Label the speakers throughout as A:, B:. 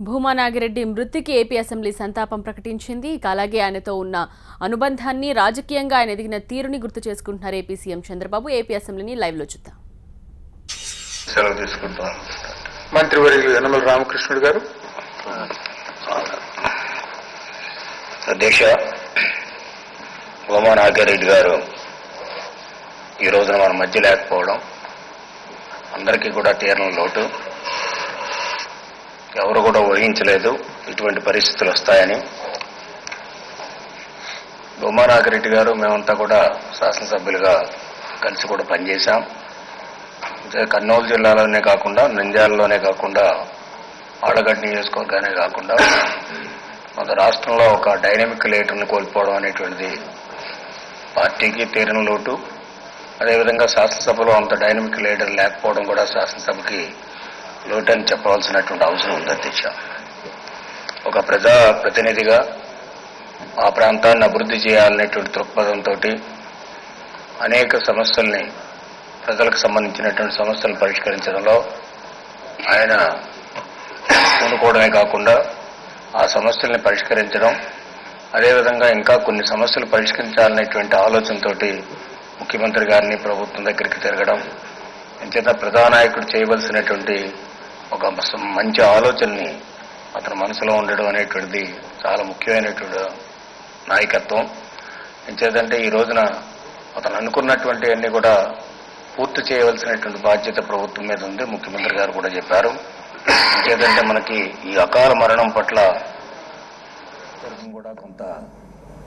A: భూమా నాగిరెడ్డి మృతికి AP assembly సంతాపం ప్రకటించింది. అలాగే ఆయనతో ఉన్న అనుబంధాన్ని, రాజకీయంగా ఆయన ఎదిగిన తీరుని గుర్తు చేసుకుంటున్నారు ఏపీ సీఎం చంద్రబాబు. ఏపీ అసెంబ్లీని లైవ్ లో చూద్దాం.
B: మంత్రివర్యులు యనమల రామకృష్ణుడు గారు.
C: అధ్యక్ష, భూమా నాగిరెడ్డి గారు ఈ రోజున మన మధ్య లేకపోవడం అందరికీ కూడా తీరని లోటు. ఎవరు కూడా ఊహించలేదు ఇటువంటి పరిస్థితులు వస్తాయని. భూమా నాగిరెడ్డి గారు మేమంతా కూడా శాసనసభ్యులుగా కలిసి కూడా పనిచేశాం. కర్నూలు జిల్లాలోనే కాకుండా, నంద్యాలలోనే కాకుండా, ఆడగడ్డ నియోజకవర్గానే కాకుండా మన రాష్ట్రంలో ఒక డైనమిక్ లీడర్ని కోల్పోవడం అనేటువంటిది పార్టీకి తీరని లోటు. అదేవిధంగా శాసనసభలో అంత డైనమిక్ లీడర్ లేకపోవడం కూడా శాసనసభకి లోటు అని చెప్పవలసినటువంటి అవసరం ఉంది అధ్యక్ష. ఒక ప్రజా ప్రతినిధిగా ఆ ప్రాంతాన్ని అభివృద్ధి చేయాలనేటువంటి దృక్పథంతో అనేక సమస్యల్ని, ప్రజలకు సంబంధించినటువంటి సమస్యలను పరిష్కరించడంలో ఆయన పూనుకోవడమే కాకుండా ఆ సమస్యల్ని పరిష్కరించడం, అదేవిధంగా ఇంకా కొన్ని సమస్యలు పరిష్కరించాలనేటువంటి ఆలోచనతో ముఖ్యమంత్రి గారిని ప్రభుత్వం దగ్గరికి తిరగడం, అంచేత ప్రధానాయకుడు చేయవలసినటువంటి ఒక మంచి ఆలోచనని అతని మనసులో ఉండడం అనేటువంటిది చాలా ముఖ్యమైనటువంటి నాయకత్వం. ఎంచేతంటే ఈ రోజున అతను అనుకున్నటువంటి అన్ని కూడా పూర్తి చేయవలసినటువంటి బాధ్యత ప్రభుత్వం మీద ఉంది. ముఖ్యమంత్రి గారు కూడా చెప్పారు. ఎంచేతంటే మనకి ఈ అకాల మరణం పట్ల కూడా కొంత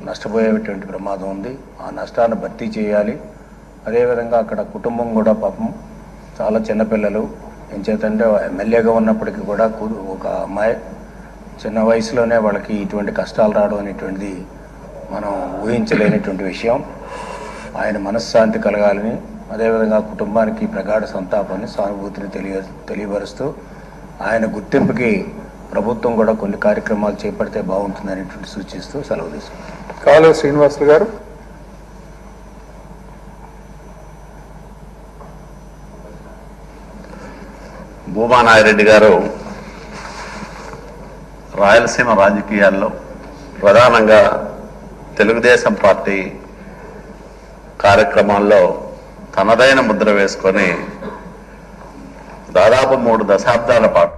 C: నష్టపోయేటువంటి ప్రమాదం ఉంది. ఆ నష్టాన్ని భర్తీ చేయాలి. అదేవిధంగా అక్కడ కుటుంబం కూడా పాపం చాలా చిన్నపిల్లలు. ఎంచేతంటే ఎమ్మెల్యేగా ఉన్నప్పటికీ కూడా ఒక అమ్మాయి చిన్న వయసులోనే వాళ్ళకి ఇటువంటి కష్టాలు రావడం అనేటువంటిది మనం ఊహించలేనటువంటి విషయం. ఆయన మనశ్శాంతి కలగాలని, అదేవిధంగా కుటుంబానికి ప్రగాఢ సంతాపాన్ని, సానుభూతిని తెలియపరుస్తూ ఆయన గుర్తింపుకి ప్రభుత్వం కూడా కొన్ని కార్యక్రమాలు చేపడితే బాగుంటుంది అనేటువంటి సూచిస్తూ సెలవు తీసుకుంటాం.
B: కాలువ శ్రీనివాసులు గారు.
D: భూమా నాగిరెడ్డి గారు రాయలసీమ రాజకీయాల్లో ప్రధానంగా తెలుగుదేశం పార్టీ కార్యక్రమాల్లో తనదైన ముద్ర వేసుకొని దాదాపు 3 దశాబ్దాల పాటు